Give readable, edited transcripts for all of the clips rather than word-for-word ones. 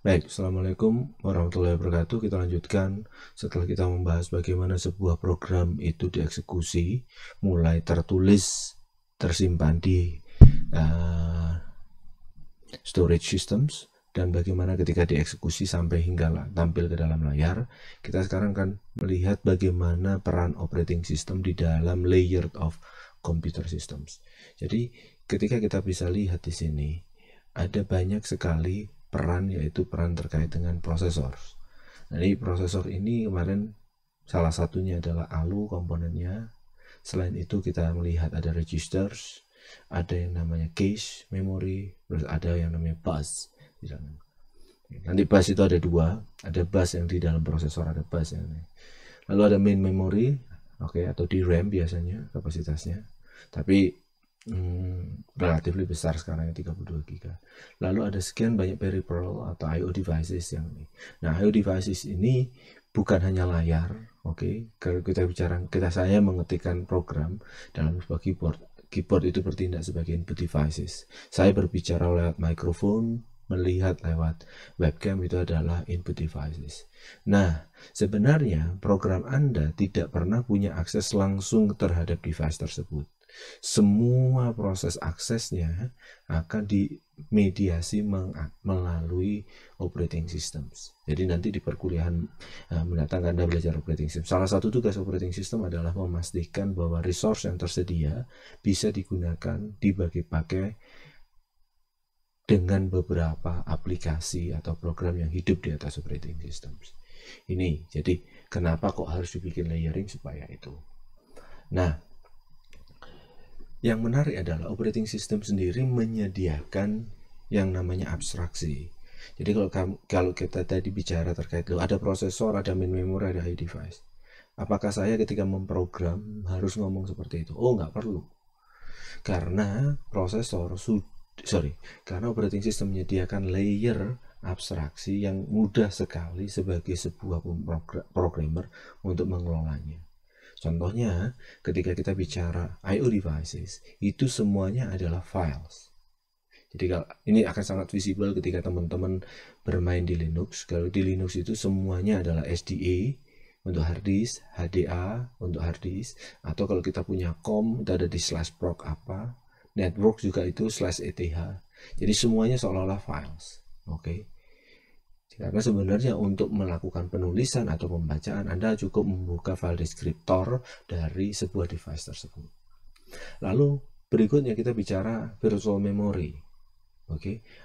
Baik, Assalamualaikum warahmatullahi wabarakatuh. Kita lanjutkan setelah kita membahas bagaimana sebuah program itu dieksekusi, mulai tertulis, tersimpan di storage systems, dan bagaimana ketika dieksekusi sampai hingga tampil ke dalam layar. Kita sekarang akan melihat bagaimana peran operating system di dalam layer of computer systems. Jadi ketika kita bisa lihat di sini, ada banyak sekali peran, yaitu peran terkait dengan prosesor. Jadi prosesor ini kemarin salah satunya adalah ALU komponennya. Selain itu kita melihat ada registers, ada yang namanya cache memory, terus ada yang namanya bus. Nanti bus itu ada dua, ada bus yang di dalam prosesor, ada bus yang ini. Lalu ada main memory, atau DRAM biasanya kapasitasnya, tapi relatif lebih besar sekarang, 32 GB. Lalu ada sekian banyak peripheral atau I/O devices yang ini. Nah, I/O devices ini bukan hanya layar, kalau kita bicara, saya mengetikkan program dalam sebuah keyboard itu bertindak sebagai input devices. Saya berbicara lewat mikrofon, melihat lewat webcam, itu adalah input devices. Nah, sebenarnya program Anda tidak pernah punya akses langsung terhadap device tersebut. Semua proses aksesnya akan dimediasi melalui operating systems. Jadi nanti di perkuliahan mendatang Anda belajar operating system. Salah satu tugas operating system adalah memastikan bahwa resource yang tersedia bisa digunakan, dibagi pakai dengan beberapa aplikasi atau program yang hidup di atas operating systems. Ini jadi kenapa kok harus dibikin layering supaya itu. Nah, yang menarik adalah operating system sendiri menyediakan yang namanya abstraksi. Jadi kalau kita tadi bicara terkait ada prosesor, ada main memory, ada device. Apakah saya ketika memprogram harus ngomong seperti itu? Oh, nggak perlu. Karena karena operating system menyediakan layer abstraksi yang mudah sekali sebagai sebuah programmer untuk mengelolanya. Contohnya, ketika kita bicara I/O devices, itu semuanya adalah files. Jadi ini akan sangat visible ketika teman-teman bermain di Linux. Kalau di Linux itu semuanya adalah SDA untuk hard disk, HDA untuk hard disk, atau kalau kita punya COM itu ada di /proc apa, network juga itu /eth. Jadi semuanya seolah-olah files. Karena sebenarnya untuk melakukan penulisan atau pembacaan, Anda cukup membuka file deskriptor dari sebuah device tersebut. Lalu berikutnya kita bicara virtual memory.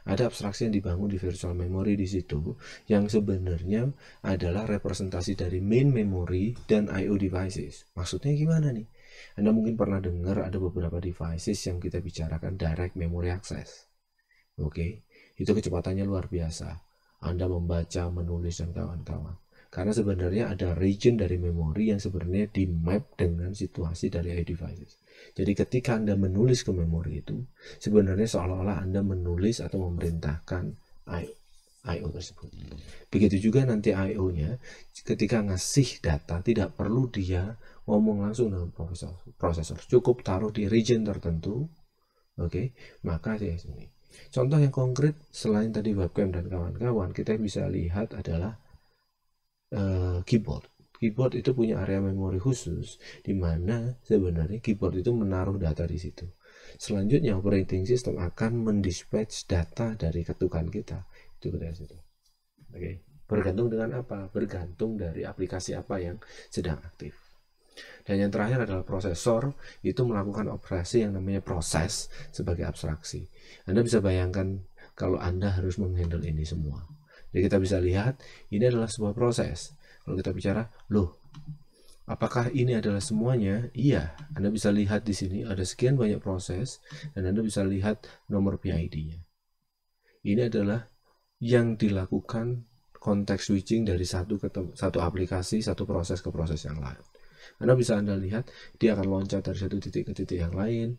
Ada abstraksi yang dibangun di virtual memory di situ yang sebenarnya adalah representasi dari main memory dan I/O devices. Maksudnya gimana nih? Anda mungkin pernah dengar ada beberapa devices yang kita bicarakan direct memory access. Itu kecepatannya luar biasa. Anda membaca, menulis, dan kawan-kawan. Karena sebenarnya ada region dari memori yang sebenarnya di map dengan situasi dari I/O devices. Jadi ketika Anda menulis ke memori itu, sebenarnya seolah-olah Anda menulis atau memerintahkan I/O tersebut. Begitu juga nanti I/O-nya, ketika ngasih data, tidak perlu dia ngomong langsung dengan prosesor. Cukup taruh di region tertentu, maka dia sini. Contoh yang konkret selain tadi webcam dan kawan-kawan, kita bisa lihat adalah keyboard. Keyboard itu punya area memori khusus di mana sebenarnya keyboard itu menaruh data di situ. Selanjutnya operating system akan mendispatch data dari ketukan kita itu ke situ. Bergantung dengan apa? Bergantung dari aplikasi apa yang sedang aktif. Dan yang terakhir adalah prosesor, itu melakukan operasi yang namanya proses sebagai abstraksi. Anda bisa bayangkan kalau Anda harus menghandle ini semua. Jadi kita bisa lihat ini adalah sebuah proses. Kalau kita bicara, apakah ini adalah semuanya? Iya, Anda bisa lihat di sini ada sekian banyak proses dan Anda bisa lihat nomor PID-nya. Ini adalah yang dilakukan konteks switching dari satu aplikasi, satu proses ke proses yang lain. Anda lihat dia akan loncat dari satu titik ke titik yang lain,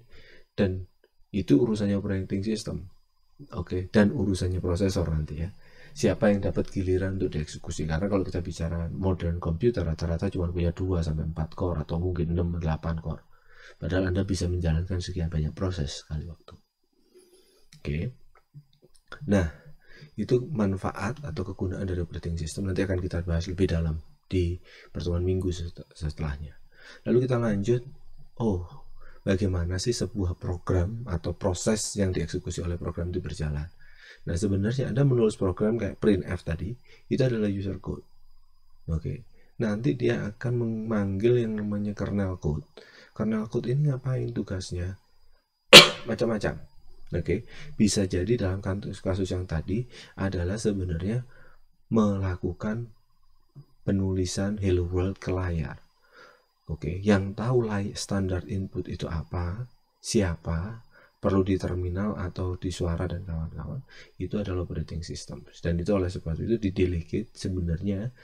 dan itu urusannya operating system. Dan urusannya prosesor nanti ya. Siapa yang dapat giliran untuk dieksekusi? Karena kalau kita bicara modern computer, rata-rata cuma punya 2-4 core atau mungkin 6-8 core. Padahal Anda bisa menjalankan sekian banyak proses sekali waktu. Nah, Itu manfaat atau kegunaan dari operating system nanti akan kita bahas lebih dalam di pertemuan minggu setelahnya. Lalu kita lanjut, bagaimana sih sebuah program atau proses yang dieksekusi oleh program itu berjalan. Nah, sebenarnya Anda menulis program kayak printf tadi, itu adalah user code. Oke. Nanti dia akan memanggil yang namanya kernel code. Kernel code ini ngapain tugasnya? Macam-macam. Oke. Bisa jadi dalam kasus yang tadi adalah sebenarnya melakukan penulisan hello world ke layar. Oke, yang tahu standar input itu apa, siapa, perlu di terminal atau di suara dan kawan-kawan, itu adalah operating system. Dan itu oleh sebab itu di delegate sebenarnya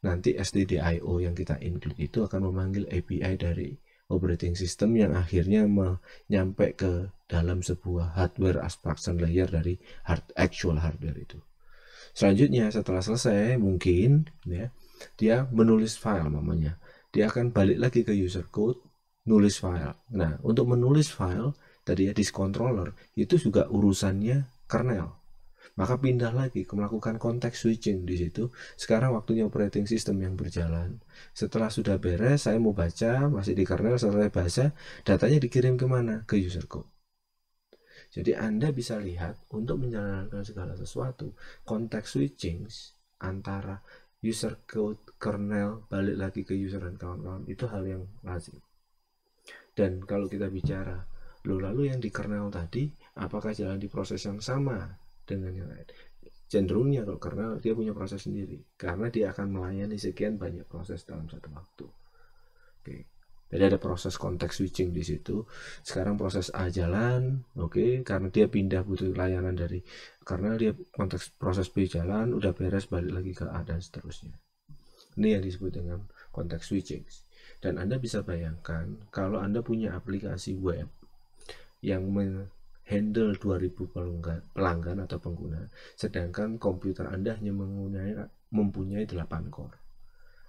nanti stdio yang kita include itu akan memanggil API dari operating system yang akhirnya menyampai ke dalam sebuah hardware abstraction layer dari actual hardware itu. Selanjutnya setelah selesai mungkin ya dia menulis file namanya. Dia akan balik lagi ke user code, nulis file. Nah, untuk menulis file tadi ya disk controller itu juga urusannya kernel. Maka pindah lagi ke melakukan context switching di situ. Sekarang waktunya operating system yang berjalan. Setelah sudah beres, saya mau baca, masih di kernel, setelah baca, datanya dikirim kemana? Ke user code. Jadi Anda bisa lihat untuk menjalankan segala sesuatu, context switching antara user code, kernel, balik lagi ke user dan kawan-kawan, itu hal yang lazim. Dan kalau kita bicara, lalu yang di kernel tadi, apakah jalan di proses yang sama dengan yang lain? Cenderungnya kalau kernel dia punya proses sendiri, karena dia akan melayani sekian banyak proses dalam satu waktu. Oke. Jadi ada proses context switching di situ. Sekarang proses A jalan, karena dia pindah butuh layanan dari karena dia proses B jalan, udah beres balik lagi ke A dan seterusnya. Ini yang disebut dengan context switching. Dan Anda bisa bayangkan kalau Anda punya aplikasi web yang handle 2000 pelanggan atau pengguna, sedangkan komputer Anda hanya mempunyai 8 core.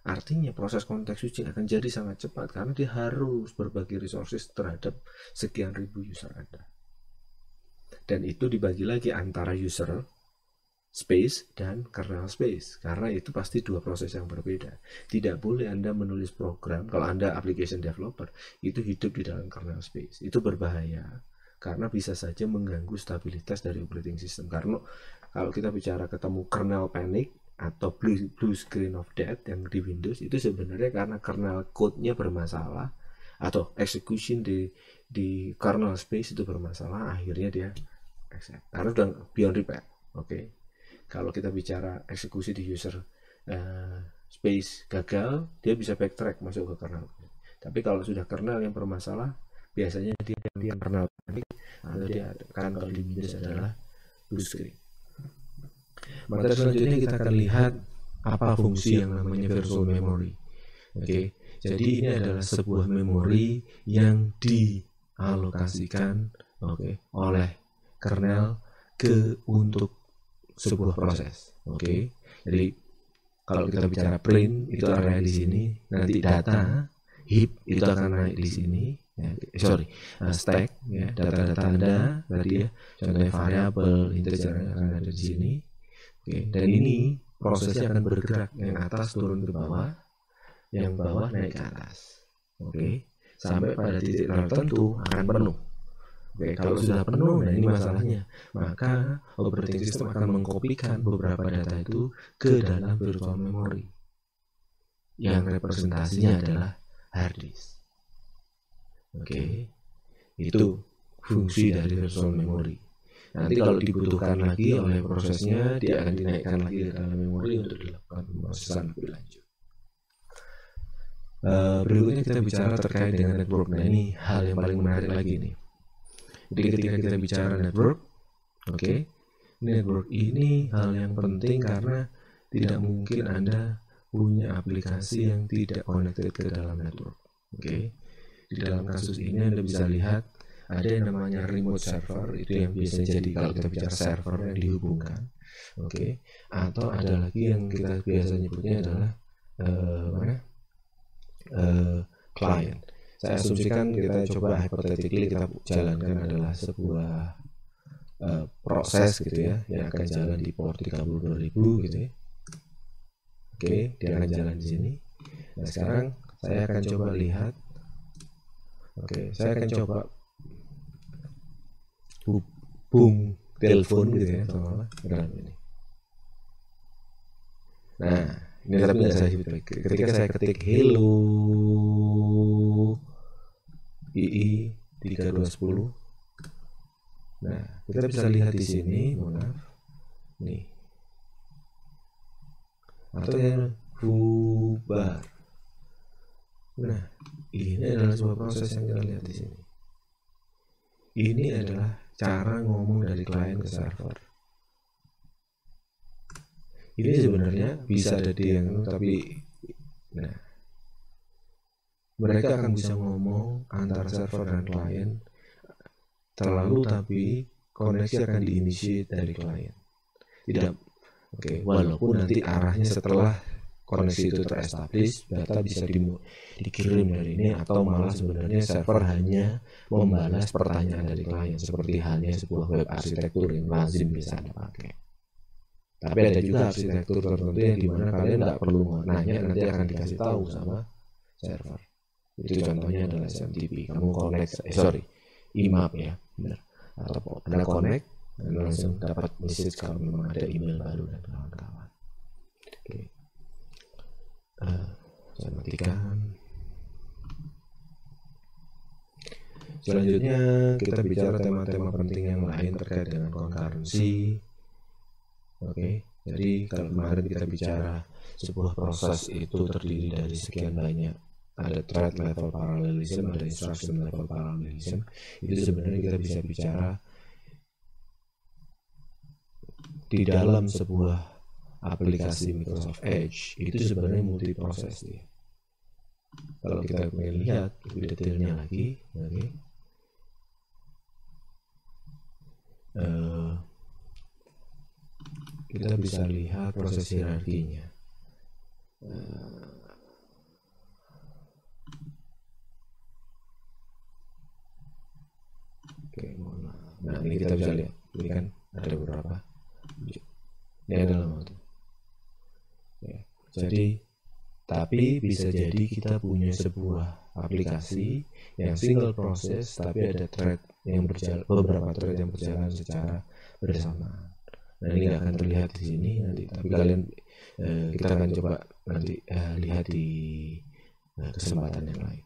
Artinya proses context switching akan jadi sangat cepat karena dia harus berbagi resources terhadap sekian ribu user Anda. Dan itu dibagi lagi antara user space dan kernel space, karena itu pasti dua proses yang berbeda. Tidak boleh Anda menulis program, kalau Anda application developer, itu hidup di dalam kernel space. Itu berbahaya, karena bisa saja mengganggu stabilitas dari operating system. Karena kalau kita bicara ketemu kernel panic, atau blue screen of death yang di Windows, itu sebenarnya karena kernel code-nya bermasalah, atau execution di kernel space itu bermasalah, akhirnya dia accept. Karena sudah beyond repair. Kalau kita bicara eksekusi di user space gagal, dia bisa backtrack masuk ke kernel. Tapi kalau sudah kernel yang bermasalah, biasanya dia kernel panik, atau dia akan kalau di Windows adalah blue screen. Maka selanjutnya kita akan lihat apa fungsi yang namanya virtual memory. Jadi ini adalah sebuah memori yang dialokasikan oleh kernel untuk sebuah proses. Jadi kalau kita bicara print itu area di sini, nanti data heap itu akan naik di sini. Stack ya, data-data Anda tadi ya, contohnya variabel, integer akan ada di sini. Dan ini prosesnya akan bergerak, yang atas turun ke bawah, yang bawah naik ke atas. Sampai pada titik tertentu akan penuh. Kalau sudah penuh, nah ini masalahnya, maka operating system akan mengkopikan beberapa data itu ke dalam virtual memory, yang representasinya adalah hard disk. Itu fungsi dari virtual memory. Nanti kalau dibutuhkan lagi oleh prosesnya, dia akan dinaikkan lagi ke dalam memori untuk dilakukan pemrosesan lebih lanjut. Berikutnya kita bicara terkait dengan network. Nah ini hal yang paling menarik lagi nih. Jadi ketika kita bicara network, network ini hal yang penting karena tidak mungkin Anda punya aplikasi yang tidak connected ke dalam network. Di dalam kasus ini Anda bisa lihat ada yang namanya remote server, itu yang biasanya jadi kalau kita bicara server yang dihubungkan, atau ada lagi yang kita biasa nyebutnya adalah client. Saya asumsikan kita coba hypothetically kita jalankan adalah sebuah proses gitu ya, yang akan jalan di port 32.000 gitu ya. Oke, dia akan jalan di sini. Nah, sekarang saya akan coba lihat. Oke, saya akan coba hubung telepon gitu ya sama ini. Nah, ini tapi nggak saya feedback. Ketika saya ketik hello II 3210. Nah, kita bisa lihat di sini, mohon maaf. Nih. Atau yang bubar. Nah, ini adalah sebuah proses yang kita lihat di sini. Ini adalah cara ngomong dari klien ke server. Ini sebenarnya bisa ada yang tapi nah, mereka akan bisa ngomong antara server dan klien terlalu, tapi koneksi akan diinitiate dari klien. Tidak, walaupun nanti arahnya setelah koneksi itu terestablish, data bisa dikirim dari ini, atau malah sebenarnya server hanya membalas pertanyaan dari klien, seperti halnya sebuah web arsitektur yang lazim bisa Anda pakai. Tapi ada juga arsitektur tertentu yang dimana kalian nggak perlu nanya, nanti akan dikasih tahu sama server. Itu contohnya adalah SMTP. Kamu connect, IMAP ya, benar. Atau Anda connect, Anda langsung dapat message kalau memang ada email baru dan kawan-kawan. Oke. Saya matikan. Selanjutnya kita bicara tema-tema penting yang lain terkait dengan concurrency. Oke, jadi kalau kemarin kita bicara sebuah proses itu terdiri dari sekian banyak, ada thread level parallelism, ada instruction level parallelism. Itu sebenarnya kita bisa bicara di dalam sebuah aplikasi Microsoft Edge itu sebenarnya multi proses ya. Kalau kita ingin lihat lebih detailnya lagi, kita bisa lihat proses hierarkinya. Oke, mohon maaf. Nah, ini kita bisa lihat. Ini kan ada beberapa. Ini adalah waktu. Ya, jadi, tapi bisa jadi kita punya sebuah aplikasi yang single proses, tapi ada thread yang berjalan, beberapa thread yang berjalan secara bersamaan. Nah, ini nggak akan terlihat di sini nanti, tapi kalian kita akan coba nanti lihat di kesempatan yang lain.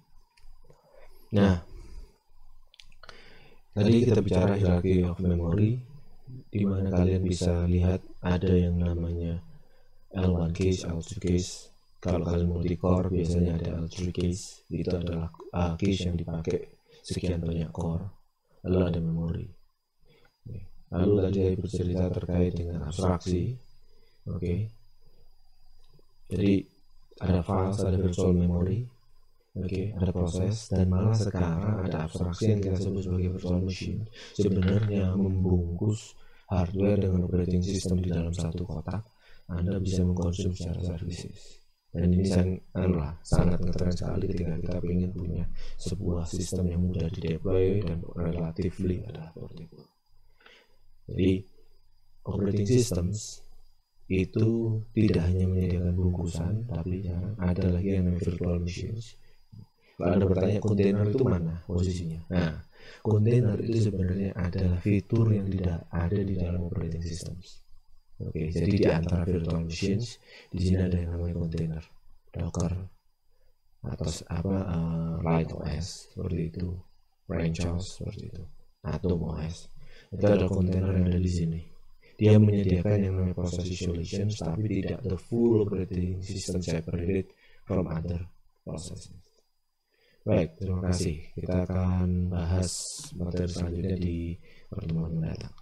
Nah, tadi kita bicara hierarchy of memory, di mana kalian bisa lihat ada yang namanya L1 case, L2 case. Kalau kalian multi-core biasanya ada L3 case, itu adalah case yang dipakai sekian banyak core, lalu ada memori. Lalu tadi saya bercerita terkait dengan abstraksi. Oke. Jadi ada files, ada virtual memory, ada proses, dan malah sekarang ada abstraksi yang kita sebut sebagai virtual machine. Sebenarnya membungkus hardware dengan operating system di dalam satu kotak. Anda bisa mengkonsumsi secara services. Dan ini sangat ngetren sekali ketika kita ingin punya sebuah sistem yang mudah di-deploy dan relatively ada portable. Jadi operating systems itu tidak hanya menyediakan bungkusan, tapi ada lagi yang namanya virtual machines. Kalau Anda bertanya kontainer itu mana posisinya? Nah, kontainer itu sebenarnya adalah fitur yang tidak ada di dalam operating systems. Oke, jadi di antara virtual machines di sini ada yang namanya kontainer, Docker, atau Light OS seperti itu, Ranch OS seperti itu, Atom OS. Itu ada kontainer yang ada di sini. Dia menyediakan yang namanya process isolation, tapi tidak the full operating system separated from other processes. Baik, terima kasih. Kita akan bahas materi selanjutnya di pertemuan mendatang.